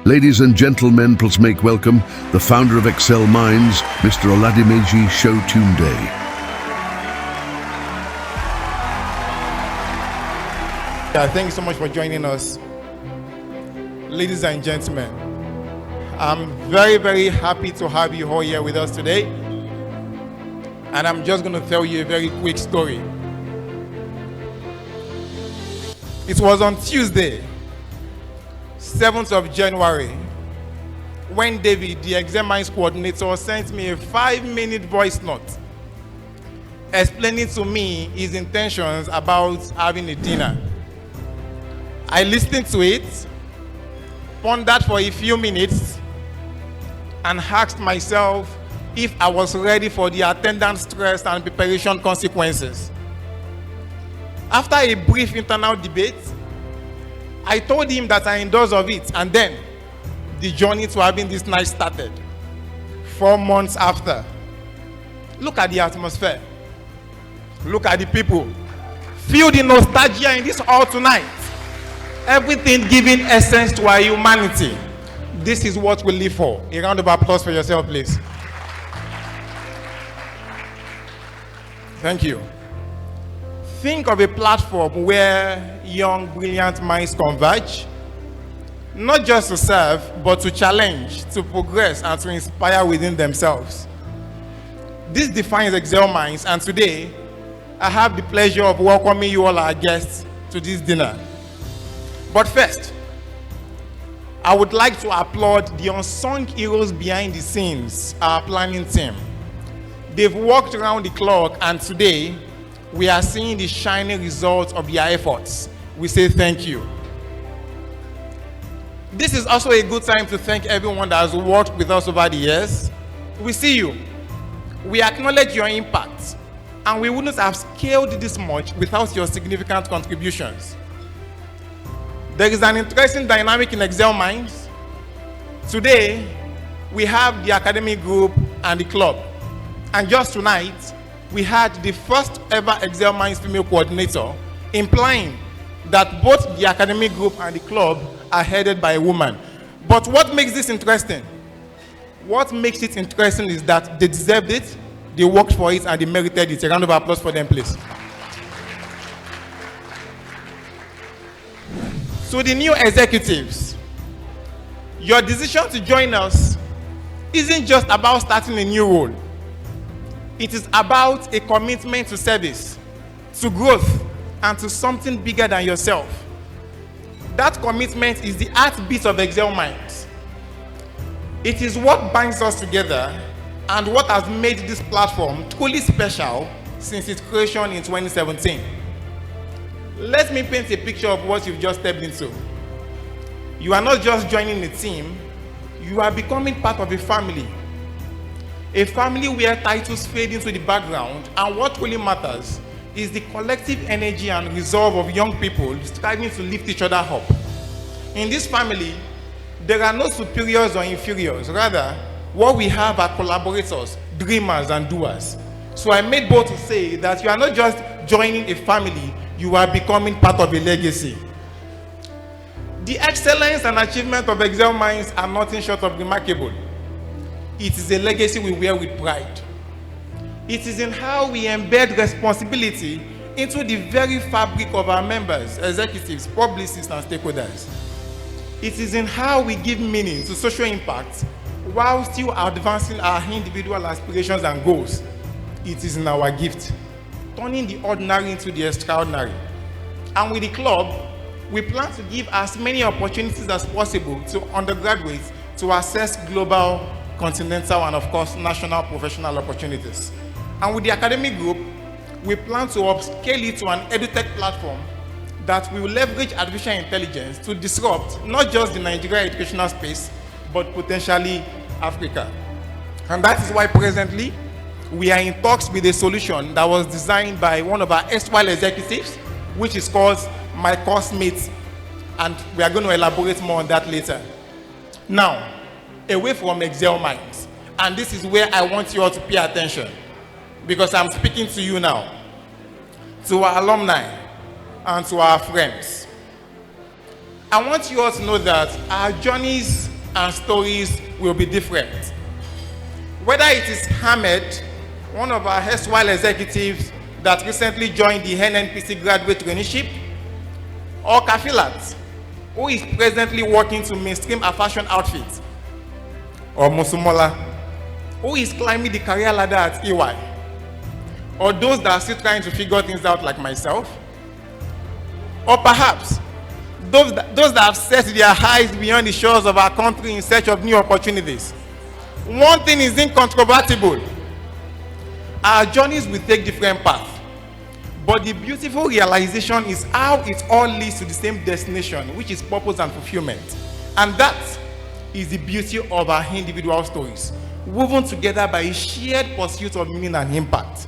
Ladies and gentlemen, please make welcome the founder of Excel Minds, Mr. Oladimeji Shotunde. Thank you so much for joining us. Ladies and gentlemen, I'm very, very happy to have you all here with us today. And I'm just going to tell you a very quick story. It was on Tuesday, 7th of January, when David, the Exam Minds coordinator, sent me a 5-minute voice note explaining to me his intentions about having a dinner. I listened to it, pondered for a few minutes, and asked myself if I was ready for the attendant stress and preparation consequences. After a brief internal debate, I told him that I endorsed of it, and then the journey to having this night started. 4 months after. Look at the atmosphere. Look at the people. Feel the nostalgia in this hall tonight. Everything giving essence to our humanity. This is what we live for. A round of applause for yourself, please. Thank you. Think of a platform where young, brilliant minds converge, not just to serve, but to challenge, to progress, and to inspire within themselves. This defines Excel Minds, and today, I have the pleasure of welcoming you all, our guests, to this dinner. But first, I would like to applaud the unsung heroes behind the scenes, our planning team. They've worked around the clock, and today, we are seeing the shining results of their efforts. We say thank you. This is also a good time to thank everyone that has worked with us over the years. We see you. We acknowledge your impact, and we wouldn't have scaled this much without your significant contributions. There is an interesting dynamic in Excel Minds. Today, we have the academic group and the club. And just tonight, we had the first ever Excel Minds female coordinator, implying that both the academic group and the club are headed by a woman. But what makes this interesting? What makes it interesting is that they deserved it, they worked for it, and they merited it. A round of applause for them, please. So the new executives, your decision to join us isn't just about starting a new role. It is about a commitment to service, to growth, and to something bigger than yourself. That commitment is the heartbeat of Excel Minds. It is what binds us together and what has made this platform truly special since its creation in 2017. Let me paint a picture of what you've just stepped into. You are not just joining a team, you are becoming part of a family. A family where titles fade into the background, and what really matters is the collective energy and resolve of young people striving to lift each other up. In this family, there are no superiors or inferiors. Rather, what we have are collaborators, dreamers, and doers. So I made bold to say that you are not just joining a family, you are becoming part of a legacy. The excellence and achievement of Excel Minds are nothing short of remarkable. It is a legacy we wear with pride. It is in how we embed responsibility into the very fabric of our members, executives, publicists, and stakeholders. It is in how we give meaning to social impact while still advancing our individual aspirations and goals. It is in our gift, turning the ordinary into the extraordinary. And with the club, we plan to give as many opportunities as possible to undergraduates to access global, continental, and of course, national professional opportunities. And with the academic group, we plan to upscale it to an edutech platform that will leverage artificial intelligence to disrupt not just the Nigerian educational space, but potentially Africa. And that is why presently, we are in talks with a solution that was designed by one of our erstwhile executives, which is called My Course Mates, and we are going to elaborate more on that later. Now, away from Excel Minds, and this is where I want you all to pay attention, because I'm speaking to you now, to our alumni, and to our friends. I want you all to know that our journeys and stories will be different. Whether it is Ahmed, one of our erstwhile executives that recently joined the NNPC graduate traineeship, or Kafilat, who is presently working to mainstream a fashion outfit, or Musumola, who is climbing the career ladder at EY, or those that are still trying to figure things out like myself, or perhaps those that have set their eyes beyond the shores of our country in search of new opportunities. One thing is incontrovertible: our journeys will take different paths, but the beautiful realization is how it all leads to the same destination, which is purpose and fulfillment. And that is the beauty of our individual stories, woven together by a shared pursuit of meaning and impact.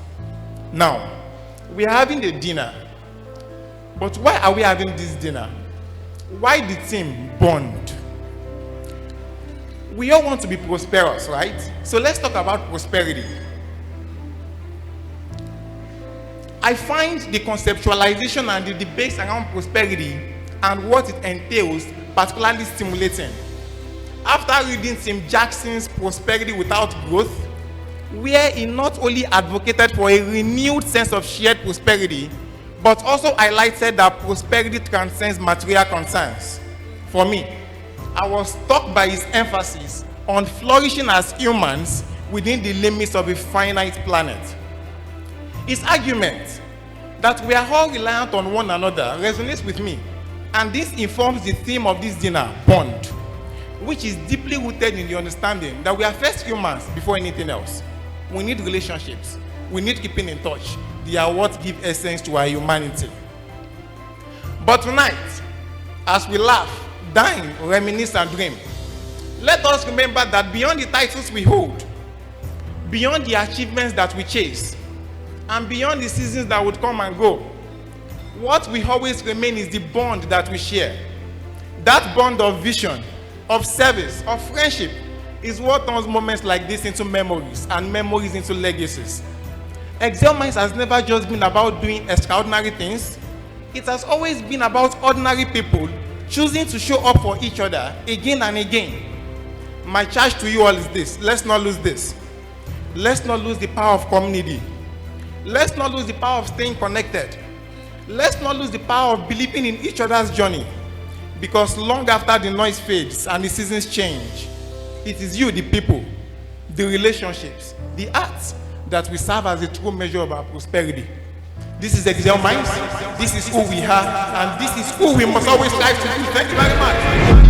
Now, we are having a dinner, but why are we having this dinner? Why the team bond? We all want to be prosperous, right? So let's talk about prosperity. I find the conceptualization and the debates around prosperity and what it entails particularly stimulating. After reading Tim Jackson's Prosperity Without Growth, where he not only advocated for a renewed sense of shared prosperity, but also highlighted that prosperity transcends material concerns. For me, I was struck by his emphasis on flourishing as humans within the limits of a finite planet. His argument that we are all reliant on one another resonates with me, and this informs the theme of this dinner, bond, which is deeply rooted in the understanding that we are first humans before anything else. We need relationships. We need keeping in touch. They are what give essence to our humanity. But tonight, as we laugh, dine, reminisce, and dream, let us remember that beyond the titles we hold, beyond the achievements that we chase, and beyond the seasons that would come and go, what will always remain is the bond that we share. That bond of vision, of service, of friendship is what turns moments like this into memories, and memories into legacies. Excel Minds has never just been about doing extraordinary things. It has always been about ordinary people choosing to show up for each other again and again. My charge to you all is this: let's not lose this. Let's not lose the power of community. Let's not lose the power of staying connected. Let's not lose the power of believing in each other's journey. Because long after the noise fades and the seasons change, it is you, the people, the relationships, the arts that will serve as a true measure of our prosperity. This is Excel Minds, this is who we are, and this is who we must always strive to be. Thank you very much.